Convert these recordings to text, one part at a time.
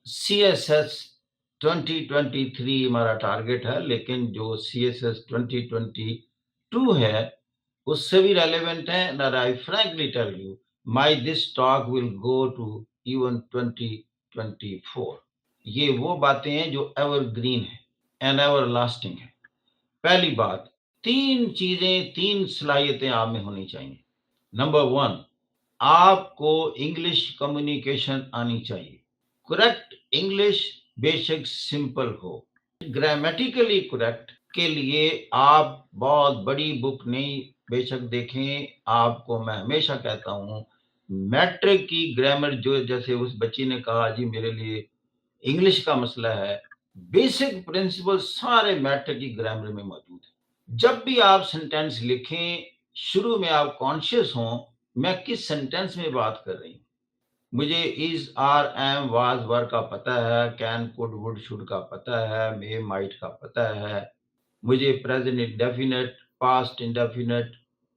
CSS 2023 हमारा target है, लेकिन जो CSS 2022 है उससे भी रेलेवेंट है। And I frankly tell you, my this talk will go to even 2024। ये वो बातें हैं जो एवरग्रीन है एंड एवर लास्टिंग है। पहली बात, 3 चीजें, 3 सलाहियतें आप में होनी चाहिए। नंबर 1, आपको इंग्लिश कम्युनिकेशन आनी चाहिए। करेक्ट इंग्लिश बेशक सिंपल हो, ग्रामेटिकली करेक्ट के लिए आप बहुत बड़ी बुक नहीं बेशक देखें। आपको मैं हमेशा कहता हूं, मैट्रिक की ग्रामर, जो जैसे उस बच्ची ने कहा जी मेरे लिए इंग्लिश का मसला है, बेसिक प्रिंसिपल सारे मैट्रिक की ग्रामर में मौजूद है। जब भी आप सेंटेंस लिखें, शुरू में आप कॉन्शियस हों मैं किस सेंटेंस में बात कर रही हूं। मुझे इज, आर, एम, वाज, वर का पता है, कैन, कुड, वुड, शुड का पता है, मे, माइट का पता है। मुझे present indefinite, past indefinite,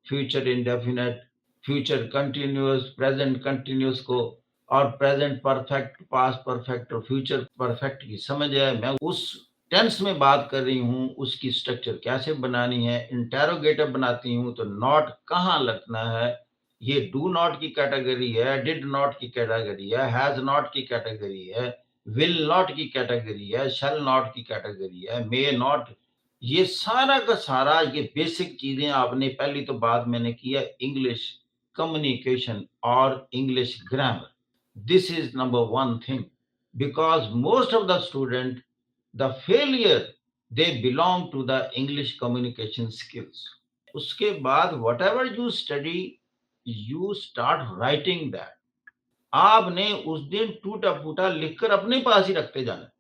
future indefinite, future continuous, present continuous को और प्रेजेंट परफेक्ट, पास्ट परफेक्ट और फ्यूचर परफेक्ट की समझ है। मैं उस टेंस में बात कर रही हूँ, उसकी स्ट्रक्चर कैसे बनानी है। इंटेरोगेटिव बनाती हूँ तो नॉट कहाँ लगना है, ये डू नॉट की कैटेगरी है, डिड नॉट की कैटेगरी है, हैज नॉट की कैटेगरी है, विल नॉट की कैटेगरी है, शैल नॉट की कैटेगरी है, मे नॉट। ये सारा का सारा ये बेसिक चीजें आपने, पहली तो बात मैंने किया इंग्लिश कम्युनिकेशन और English grammar. This is number 1 thing, because most of the student, the failure, they belong to the English communication skills. उसके बाद whatever you study, you start writing that. आपने उस दिन टूटा फूटा लिखकर अपने पास ही रखते जाना।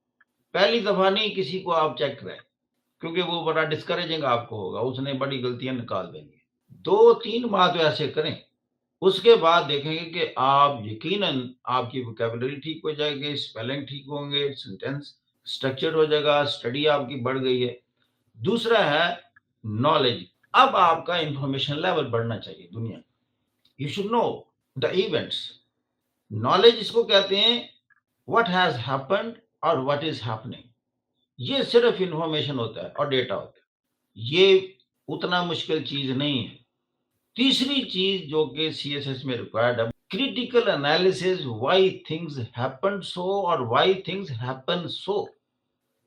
पहली दफा नहीं किसी को आप चेक कराएं, क्योंकि वो बड़ा डिस्करेजिंग आपको होगा, उसने बड़ी गलतियां निकाल देंगे। 2-3 माह तो ऐसे करें, उसके बाद देखेंगे कि आप यकीनन आपकी वोकैबुलरी ठीक हो जाएगी, स्पेलिंग ठीक होंगे, सेंटेंस स्ट्रक्चर हो जाएगा, स्टडी आपकी बढ़ गई है। दूसरा है नॉलेज। अब आपका इंफॉर्मेशन लेवल बढ़ना चाहिए दुनिया। You should know the events. Knowledge इसको कहते हैं व्हाट हैज हैपेंड और व्हाट इज हैपनिंग। ये सिर्फ इंफॉर्मेशन होता है और डेटा होता है, ये उतना मुश्किल चीज नहीं है। तीसरी चीज जो कि सीएसएस में रिक्वायर्ड है, critical analysis, why things happen so और व्हाई थिंग्स हैपन सो,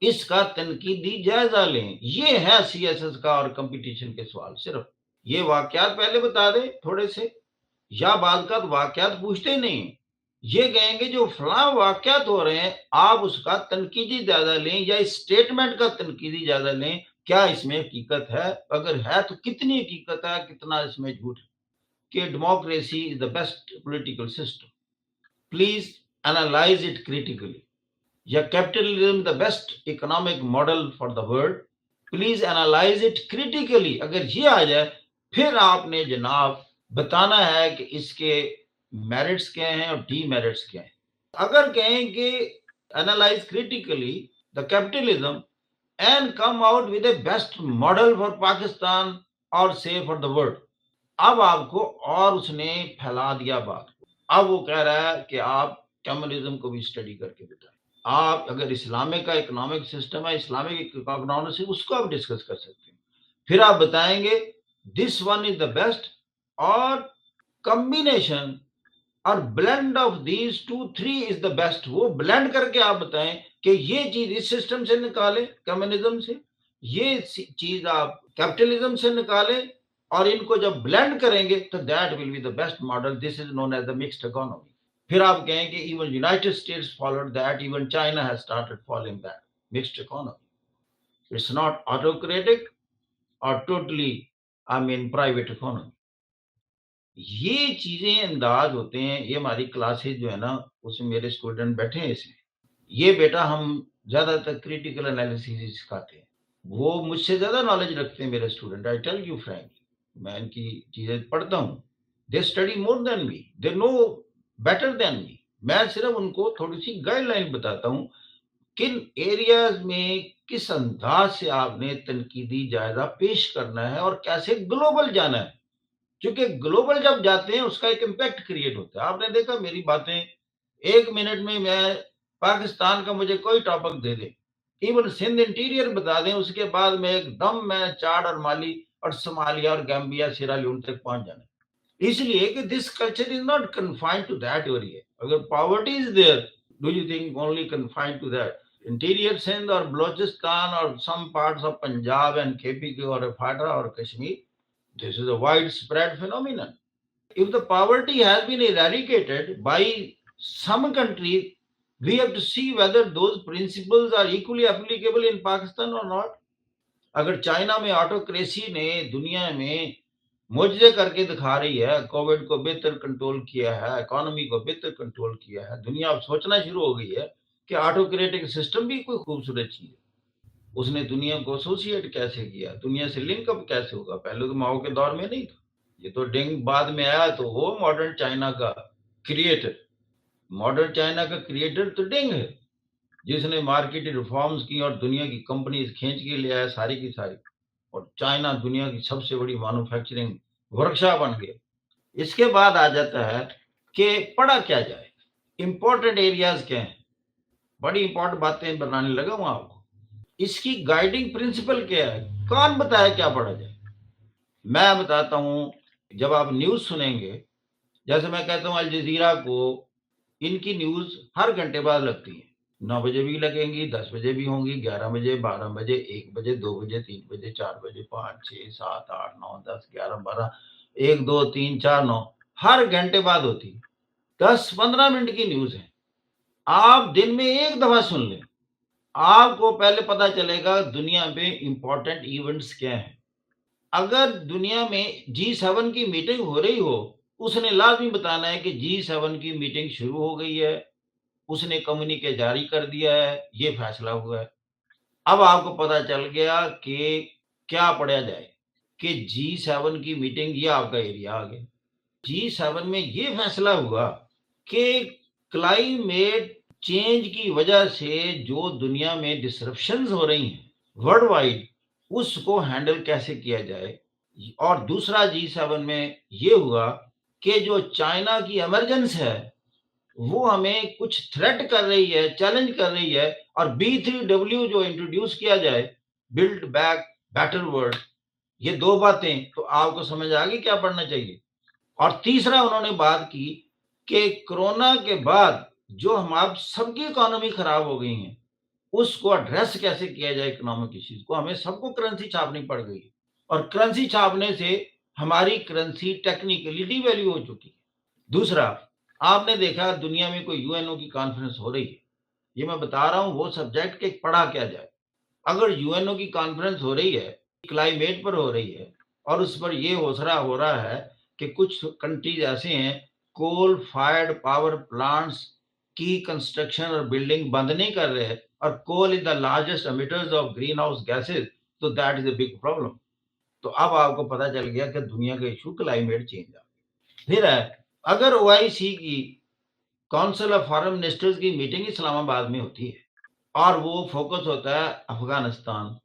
इसका तनकीदी जायजा लें। ये है सीएसएस का और कंपटीशन के सवाल। सिर्फ ये वाकयात पहले बता दें थोड़े से, या बाद का वाकयात पूछते ही नहीं, ये कहेंगे जो फलां वाकयात हो रहे हैं आप उसका तनकीदी जायजा लें, या इस स्टेटमेंट का तनकीदी जायजा लें, क्या इसमें हकीकत है, अगर है तो कितनी हकीकत है, कितना इसमें झूठ है। कि democracy is the best political system, please analyse it critically. या capitalism the best economic model for the world, please analyse it critically. अगर ये आ जाए फिर आपने जनाब बताना है कि इसके मेरिट्स क्या हैं और डीमेरिट्स क्या हैं। अगर कहें कि analyse critically the capitalism and come out with A best model for Pakistan और से फॉर द वर्ल्ड, अब आपको और उसने फैला दिया बात को। अब वो कह रहा है कि आप कम्युनिज्म को भी स्टडी करके बताएं। आप अगर इस्लामिक का इकोनॉमिक सिस्टम है, इस्लामिक इकोनॉमिक से उसको आप डिस्कस कर सकते हैं। फिर आप बताएंगे this one is the best, और कॉम्बिनेशन और blend of these 2-3 is the best. वो ब्लेंड करके आप बताएं कि ये चीज इस सिस्टम से निकालें कम्युनिज्म से, ये चीज आप कैपिटलिज्म से निकालें, और इनको जब ब्लेंड करेंगे तो that will be the best model. This is known as the mixed economy. फिर आप कहें कि even United States followed that, even China has started following that mixed economy. It's not autocratic और totally I mean private economy. ये चीजें अंदाज होते हैं। ये हमारी क्लासेज जो है ना, उसमें मेरे स्टूडेंट बैठे हैं इसमें, ये बेटा हम ज्यादातर क्रिटिकल एनालिसिस ही सिखाते हैं। वो मुझसे ज्यादा नॉलेज रखते हैं मेरे student, I tell you frankly. मैं इनकी चीजें पढ़ता हूँ, they study more than me, they know better than me. मैं सिर्फ उनको थोड़ी सी गाइडलाइन बताता हूँ किन एरियाज में किस अंदाज से आपने तनकीदी जायजा पेश करना है और कैसे ग्लोबल जाना है। क्योंकि ग्लोबल जब जाते हैं उसका एक इम्पैक्ट क्रिएट होता है। आपने देखा मेरी बातें 1 मिनट में मैं पाकिस्तान का मुझे कोई टॉपिक दे दें, इवन सिंध इंटीरियर बता दें, उसके बाद में एकदम मैं चाड और माली और सोमालिया और गैम्बिया, सियरा लियोन तक पहुँच जाना है। इसलिए कि this culture is not confined to that area. अगर poverty is there, do you think only confined to that? Interior Sindh or Balochistan or some parts of Punjab and KPK or Fatra or Kashmir, this is a widespread phenomenon. If the poverty has been eradicated by some countries, we have to see whether those principles are equally applicable in Pakistan or not. अगर China में autocracy ने दुनिया में मुआवजे करके दिखा रही है, कोविड को बेहतर कंट्रोल किया है, इकोनॉमी को बेहतर कंट्रोल किया है, दुनिया अब सोचना शुरू हो गई है कि ऑटोक्रेटिक सिस्टम भी कोई खूबसूरत चीज है। उसने दुनिया को एसोसिएट कैसे किया, दुनिया से लिंक अप कैसे होगा? पहले तो माओ के दौर में नहीं था, ये तो डेंग बाद में आया, तो वो मॉडर्न चाइना का क्रिएटर, मॉडर्न चाइना का क्रिएटर तो डेंग है, जिसने मार्केट रिफॉर्म्स की और दुनिया की कंपनीज खींच के ले आया सारी की सारी, और चाइना दुनिया की सबसे बड़ी मैन्युफैक्चरिंग वर्कशॉप बन गया। इसके बाद आ जाता है कि पढ़ा क्या जाए, इंपॉर्टेंट एरियाज क्या हैं, बड़ी इंपॉर्टेंट बातें बनाने लगा हूं आपको। इसकी गाइडिंग प्रिंसिपल क्या है, कौन बताए क्या पढ़ा जाए? मैं बताता हूं, जब आप न्यूज सुनेंगे, जैसे मैं कहता हूं अल जजीरा को, इनकी न्यूज हर घंटे बाद लगती है, 9 बजे भी लगेंगी, 10 बजे भी होंगी, 11 बजे, 12 बजे, 1 बजे, 2 बजे, 3 बजे, 4 बजे, 5, 6, 7, 8, 9, 10, 11, 12, 1, 2, 3, 4, 9, हर घंटे बाद होती है। 10-15 मिनट की न्यूज है, आप दिन में एक दफा सुन लें, आपको पहले पता चलेगा दुनिया में इंपॉर्टेंट इवेंट्स क्या हैं। अगर दुनिया में G7 की मीटिंग हो रही हो, उसने लाजमी बताना है कि G7 की मीटिंग शुरू हो गई है, उसने कम्युनिके जारी कर दिया है, ये फैसला हुआ है। अब आपको पता चल गया कि क्या पढ़ा जाए, कि G7 की मीटिंग, ये आपका एरिया आ गया। G7 में ये फैसला हुआ कि क्लाइमेट चेंज की वजह से जो दुनिया में डिसरप्शंस हो रही हैं वर्ल्ड वाइड, उसको हैंडल कैसे किया जाए। और दूसरा G7 में ये हुआ कि जो चाइना की इमरजेंस है, वो हमें कुछ थ्रेट कर रही है, चैलेंज कर रही है, और B3W जो इंट्रोड्यूस किया जाए, बिल्ड बैक बेटर वर्ल्ड, ये दो बातें तो आपको समझ आ गई क्या पढ़ना चाहिए। और तीसरा उन्होंने बात की कि कोरोना के बाद जो हम आप सबकी इकोनॉमी खराब हो गई है, उसको एड्रेस कैसे किया जाए, इकोनॉमिक इश्यूज को, हमें सबको करेंसी छापनी पड़ गई है, और करेंसी छापने से हमारी करेंसी टेक्निकली डिवैल्यू हो चुकी है। दूसरा, आपने देखा दुनिया में कोई यूएनओ की कॉन्फ्रेंस हो रही है, ये मैं बता रहा हूं वो सब्जेक्ट के पढ़ा क्या जाए। अगर यूएनओ की कॉन्फ्रेंस हो रही है, क्लाइमेट पर हो रही है, और उस पर ये होसरा हो रहा है कि कुछ कंट्रीज ऐसे हैं कोल फायर्ड पावर प्लांट्स की कंस्ट्रक्शन और बिल्डिंग बंद नहीं कर रहे हैं, और coal is the largest emitters of green house gases, तो that is a big problem. तो अब आपको पता चल गया कि दुनिया का इशू क्लाइमेट चेंज है। फिर है, अगर ओआईसी की काउंसिल ऑफ फॉरेन मिनिस्टर्स की मीटिंग इस्लामाबाद में होती है, और वो फोकस होता है अफगानिस्तान,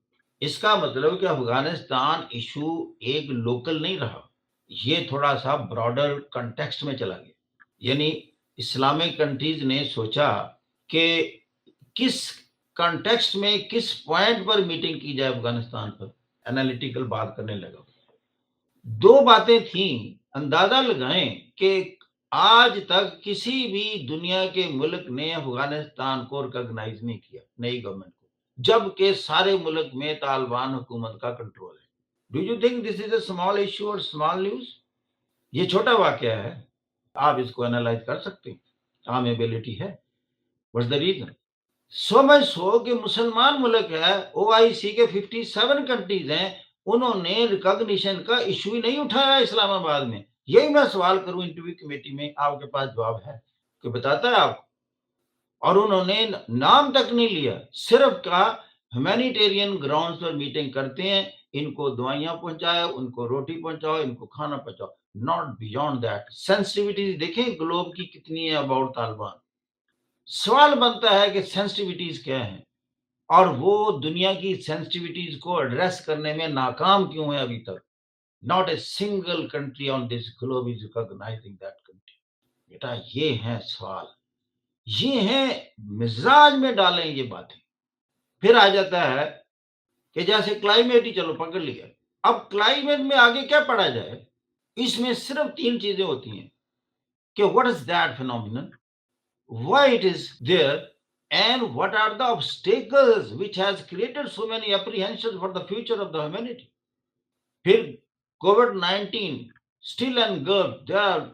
इसका मतलब कि अफगानिस्तान इशू एक लोकल नहीं रहा, ये थोड़ा सा ब्रॉडर कंटेक्स्ट में चला गया। यानी इस्लामिक कंट्रीज ने सोचा कि किस कंटेक्स्ट में किस पॉइंट पर मीटिंग की जाए अफगानिस्तान पर, एनालिटिकल बात करने लगा। दो बातें थी, अंदाजा लगाएं कि आज तक किसी भी दुनिया के मुल्क ने अफगानिस्तान को रिकॉग्नाइज नहीं किया, नई गवर्नमेंट को, जबकि सारे मुल्क में तालिबान हुकूमत का कंट्रोल है। Do you think this is a small issue और स्मॉल न्यूज? ये छोटा वाक्य है, आप इसको एनालाइज कर सकते हैं, आम एबिलिटी है। What's the reason? So much so कि मुसलमान मुल्क है, ओआईसी के 57 कंट्रीज हैं, उन्होंने रिकॉग्निशन का इशू ही नहीं उठाया इस्लामाबाद में। यही मैं सवाल करूं इंटरव्यू कमेटी में, आपके पास जवाब है कोई बताता है आपको? और उन्होंने नाम तक नहीं लिया, सिर्फ कहा ह्यूमैनिटेरियन ग्राउंड्स पर मीटिंग करते हैं, इनको दवाइयां पहुंचाओ, उनको रोटी पहुंचाओ, इनको खाना पहुंचाओ, नॉट बियॉन्ड दैट। सेंसिटिविटीज देखें ग्लोब की कितनी है अबाउट तालिबान। सवाल बनता है कि सेंसिटिविटीज क्या है, और वो दुनिया की सेंसिटिविटीज को एड्रेस करने में नाकाम क्यों है अभी तक? Not a single country on this globe is recognising that country. बेटा ये है सवाल। یہ ہیں مزاج میں ڈالیں یہ باتیں. پھر آ جاتا ہے کہ جیسے کلائمیٹ ہی چلو پکڑ لیا. اب کلائمیٹ میں آگے کیا پڑھا جائے؟ اس میں صرف 3 چیزیں ہوتی ہیں کہ what is that phenomenon, why it is there, and what are the obstacles which has created so many apprehensions for the future of the humanity. پھر COVID-19 still engulfed, there are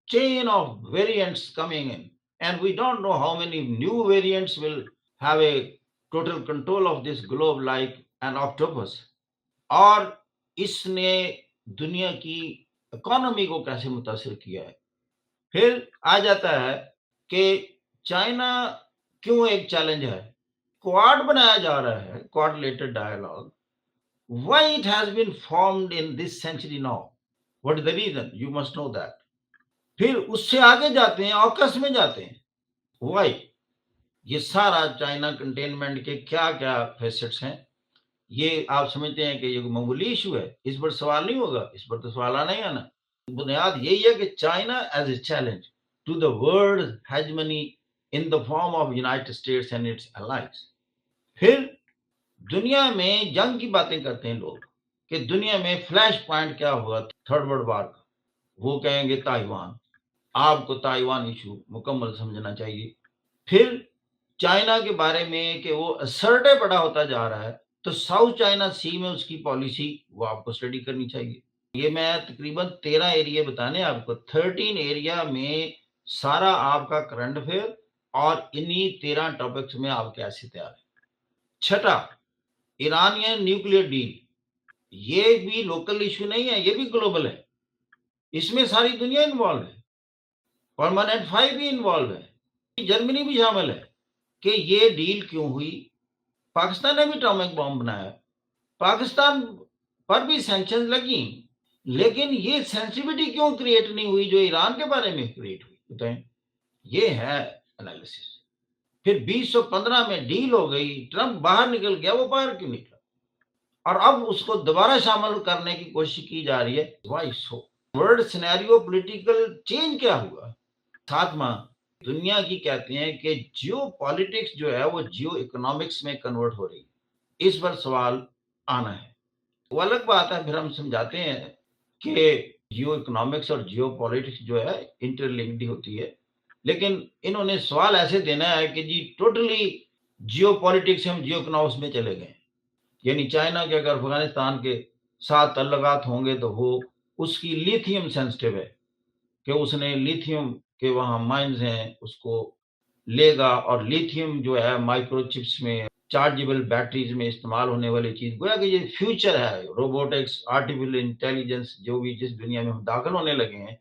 chain of variants coming in, and we don't know how many new variants will have a total control of this globe like an octopus. اور اس نے دنیا کی economy کو کیسے متاثر کیا ہے. پھر آ جاتا ہے کہ چائنا کیوں ایک چیلنج ہے. کوارڈ بنایا جا رہا ہے, کوارڈلیٹڈ dialogue. Why it has been formed in this century now? What is the reason? You must know that. پھر اس سے آگے جاتے ہیں, آکس میں جاتے ہیں. Why? یہ سارا چائنا کنٹینمنٹ کے کیا کیا فیسٹس ہیں, یہ آپ سمجھتے ہیں کہ یہ معمولی ایشو ہے, اس پر سوال نہیں ہوگا, اس پر تو سوال آنا ہی آنا. بنیاد یہی ہے کہ China as a challenge to the world hegemony in the form of United States and its allies. پھر دنیا میں جنگ کی باتیں کرتے ہیں لوگ کہ دنیا میں فلیش پوائنٹ کیا ہوا تھرڈ ورلڈ وار کا. وہ کہیں گے تائیوان. آپ کو تائیوان ایشو مکمل سمجھنا چاہیے. پھر چائنا کے بارے میں کہ وہ اسرٹے پڑا ہوتا جا رہا ہے, تو ساؤتھ چائنا سی میں اس کی پالیسی وہ آپ کو اسٹڈی کرنی چاہیے. یہ میں تقریباً 13 ایریا بتانے آپ کو, 13 ایریا میں سارا آپ کا کرنٹ افیئر اور انہی 13 ٹاپکس میں آپ کیسے تیار ہے. چھٹا, ایرانین نیوکلیر ڈیل. یہ بھی لوکل ایشو نہیں ہے, یہ بھی گلوبل ہے. اس میں ساری دنیا انوالو ہے, پرماننٹ 5 بھی انوالو ہے, جرمنی بھی شامل ہے. کہ یہ ڈیل کیوں ہوئی؟ پاکستان نے بھی اٹامک بام بنایا, پاکستان پر بھی سینکشن لگی, لیکن یہ سینسیٹیوٹی کیوں کریٹ نہیں ہوئی جو ایران کے بارے میں کریٹ ہوئی؟ بتائیں. یہ ہے انالیسس. پھر 2015 میں ڈیل ہو گئی, ٹرمپ باہر نکل گیا, وہ باہر کیوں نکلا؟ اور اب اس کو دوبارہ شامل کرنے کی کوشش کی جا رہی ہے. وائی سو؟ ورلڈ سینیریو پولیٹیکل چینج کیا ہوا؟ ساتواں, دنیا کی کہتے ہیں کہ جیو پالیٹکس جو ہے وہ جیو اکنامکس میں کنورٹ ہو رہی ہے. اس پر سوال آنا ہے. وہ الگ بات ہے, پھر ہم سمجھاتے ہیں کہ جیو اکنامکس اور جیو پالیٹکس جو ہے انٹر لنکڈ ہوتی ہے, لیکن انہوں نے سوال ایسے دینا ہے کہ جی ٹوٹلی جیو پالیٹکس ہم جیو اکنامکس میں چلے گئے. یعنی چائنا کے اگر افغانستان کے ساتھ تعلقات ہوں گے تو وہ اس کی لیتھیم سینسٹیو ہے کہ اس نے لیتھیم کے وہاں مائنز ہیں اس کو لے گا, اور لیتھیم جو ہے مائکرو چپس میں چارجیبل بیٹریز میں استعمال ہونے والی چیز. گویا کہ یہ فیوچر ہے, روبوٹکس, آرٹیفیشل انٹیلیجنس جو بھی جس دنیا میں ہم داخل ہونے لگے ہیں,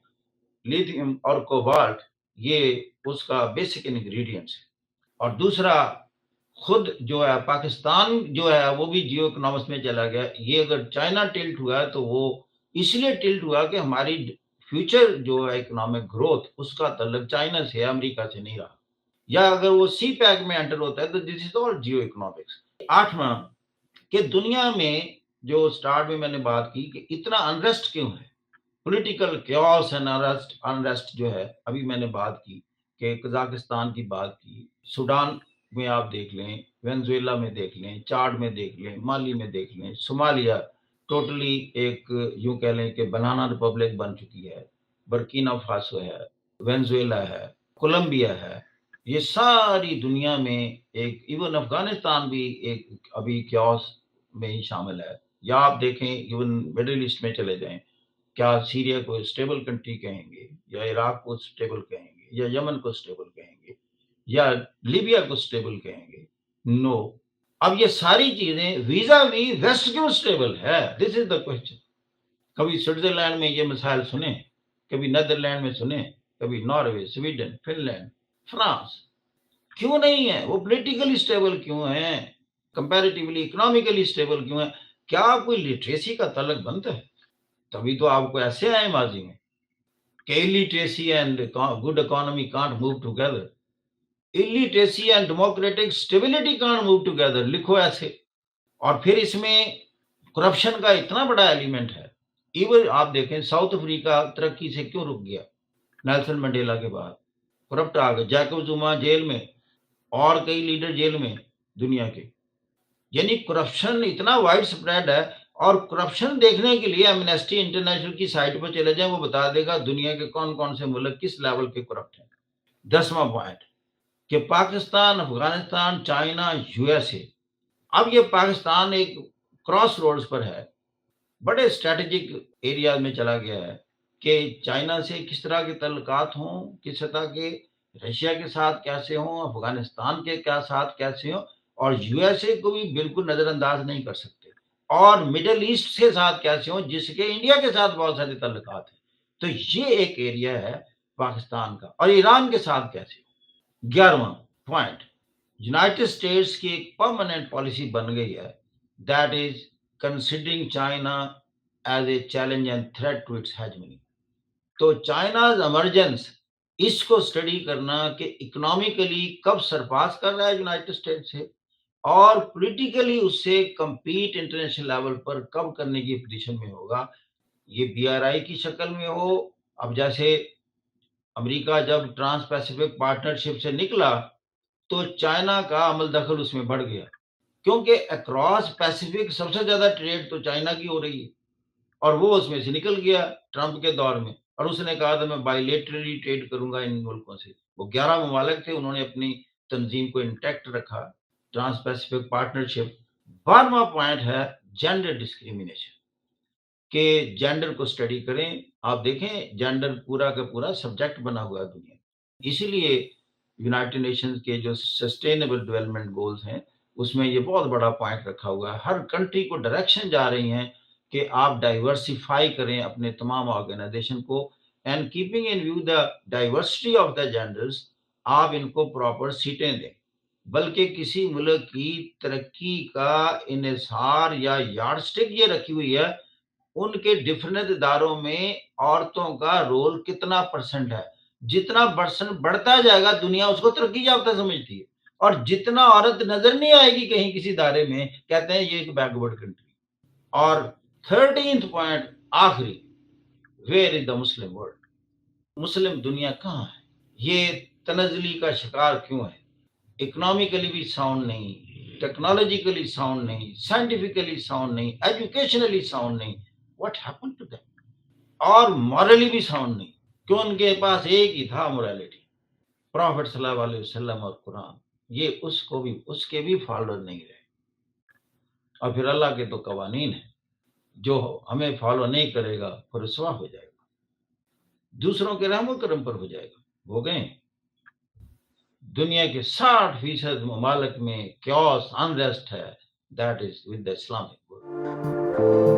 لیتھیم اور کوبالٹ یہ اس کا بیسک انگریڈینٹس ہے. اور دوسرا, خود جو ہے پاکستان جو ہے وہ بھی جیو اکنامکس میں چلا گیا. یہ اگر چائنا ٹلٹ ہوا ہے تو وہ اس لیے ٹلٹ ہوا کہ ہماری فیوچر جو ہے اکنامک گروتھ اس کا تعلق چائنا سے, امریکہ سے نہیں رہا. یا اگر وہ سی پیک میں انٹر ہوتا ہے تو دس از آل جیو اکنامکس. آٹھواں, کہ دنیا میں جو سٹارٹ میں نے بات کی کہ اتنا انریسٹ کیوں ہے, پولیٹیکل کیوس اینڈ انریسٹ جو ہے. ابھی میں نے بات کی کہ قزاقستان کی بات کی, سوڈان میں آپ دیکھ لیں, وینزویلا میں دیکھ لیں, چاڈ میں دیکھ لیں, مالی میں دیکھ لیں, صومالیہ ٹوٹلی ایک یوں کہہ لیں کہ بنانا ریپبلک بن چکی ہے, برکینا فاسو ہے, وینزویلا ہے, کولمبیا ہے. یہ ساری دنیا میں ایک, ایون افغانستان بھی ایک ابھی کیوس میں ہی شامل ہے. یا آپ دیکھیں ایون مڈل ایسٹ میں چلے جائیں, کیا سیریا کو اسٹیبل کنٹری کہیں گے, یا عراق کو اسٹیبل کہیں گے, یا یمن کو اسٹیبل کہیں گے, یا لیبیا کو اسٹیبل کہیں گے؟ نو. اب یہ ساری چیزیں ویزا وی ویسٹ کیوں اسٹیبل ہے؟ دس از دا کوشچن. کبھی سوئٹزرلینڈ میں یہ مسائل سنیں, کبھی نیدرلینڈ میں سنیں, کبھی Norway, Sweden, Finland, France. کیوں نہیں ہے وہ پولیٹیکلی اسٹیبل کیوں ہیں, کمپیریٹیولی اکنامیکلی اسٹیبل کیوں ہیں؟ کیا کوئی لٹریسی کا تعلق بنتا ہے؟ تبھی تو آپ کو ایسے آئے ماضی میں کہ illiteracy and good economy can't move together. illiteracy and democratic stability can't move together. لکھو ایسے. اور پھر اس میں کرپشن کا اتنا بڑا ایلیمنٹ ہے. ایون آپ دیکھیں ساؤتھ افریقہ ترقی سے کیوں رک گیا نیلسن منڈیلا کے بعد؟ करप्ट आ गए, जैकब जुमा जेल में और कई लीडर जेल में दुनिया के। यानी करप्शन इतना वाइड स्प्रेड है, और करप्शन देखने के लिए एमनेस्टी इंटरनेशनल की साइट पर चले जाएं, वो बता देगा दुनिया के कौन कौन से मुल्क किस लेवल के करप्ट हैं। 10वां पॉइंट कि पाकिस्तान, अफगानिस्तान, चाइना, यूएसए। अब ये पाकिस्तान एक क्रॉस रोड्स पर है, बड़े स्ट्रेटेजिक एरिया में चला गया है कि चाइना से किस तरह के तल्लुकात हों, किस सतह के, रशिया के साथ कैसे हों, अफगानिस्तान के क्या साथ कैसे हों, और यूएसए को भी बिल्कुल नज़रअंदाज नहीं कर सकते, और मिडल ईस्ट के साथ कैसे हों, जिसके इंडिया के साथ बहुत सारे तल्लुकात हैं। तो ये एक एरिया है पाकिस्तान का। और ईरान के साथ कैसे हो। 11वां पॉइंट, यूनाइटेड स्टेट्स की एक परमानेंट पॉलिसी बन गई है, that is considering China as a challenge and threat to its hegemony. तो चाइनाज एमरजेंस, इसको स्टडी करना कि इकोनॉमिकली कब सरपास कर रहा है यूनाइटेड स्टेट्स से, और पॉलिटिकली उससे compete इंटरनेशनल लेवल पर कब करने की पोजीशन में होगा। ये BRI की शक्ल में हो, अब जैसे अमेरिका जब ट्रांस पैसिफिक पार्टनरशिप से निकला तो चाइना का अमल दखल उसमें बढ़ गया, क्योंकि अक्रॉस पैसिफिक सबसे ज्यादा ट्रेड तो चाइना की हो रही है, और वो उसमें से निकल गया ट्रंप के दौर में, और उसने कहा था मैं बायलेटरली ट्रेड करूंगा इन मुल्कों से। वो 11 ममालिक थे, उन्होंने अपनी तंजीम को इंटैक्ट रखा, ट्रांस पैसिफिक पार्टनरशिप। 12वां पॉइंट है जेंडर डिस्क्रिमिनेशन, कि जेंडर को स्टडी करें। आप देखें जेंडर पूरा का पूरा सब्जेक्ट बना हुआ है दुनिया में। इसीलिए यूनाइटेड नेशंस के जो सस्टेनेबल डेवलपमेंट गोल्स हैं उसमें ये बहुत बड़ा पॉइंट रखा हुआ है। हर कंट्री को डायरेक्शन जा रही हैं कि आप डाइवर्सिफाई करें अपने तमाम ऑर्गेनाइजेशन को, and keeping in view the diversity of the genders, आप इनको प्रॉपर सीटें दें। बल्कि किसी मुल्क की तरक्की का इन्हिसार या यार्डस्टिक ये रखी हुई है, उनके डिफरेंट इदारों में औरतों का रोल कितना परसेंट है। जितना परसेंट बढ़ता जाएगा दुनिया उसको तरक्की याफ्ता समझती है, और जितना औरत नजर नहीं आएगी कहीं किसी इदारे में, कहते हैं ये एक बैकवर्ड कंट्री। और 13th पॉइंट आखिरी, where is the Muslim world, Muslim दुनिया कहाँ है, ये तनजली का शिकार क्यों है, इकोनॉमिकली भी साउंड नहीं, टेक्नोलॉजिकली साउंड नहीं, साइंटिफिकली साउंड नहीं, एजुकेशनली साउंड नहीं, व्हाट हैपेंड टू देम, और मॉरली भी साउंड नहीं, क्यों उनके पास एक ही था मोरालिटी, प्रॉफिट सल्लल्लाहु अलैहि वसल्लम और कुरान, ये उसको भी उसके भी फॉलोअर नहीं रहे। और फिर अल्लाह के तो कवानीन है, जो हमें फॉलो नहीं करेगा फिर रुसवा हो जाएगा, दूसरों के रहमो करम पर हो जाएगा। हो गए दुनिया के 60% ममालिक में क्योस अनरेस्ट है, that is with the Islamic world.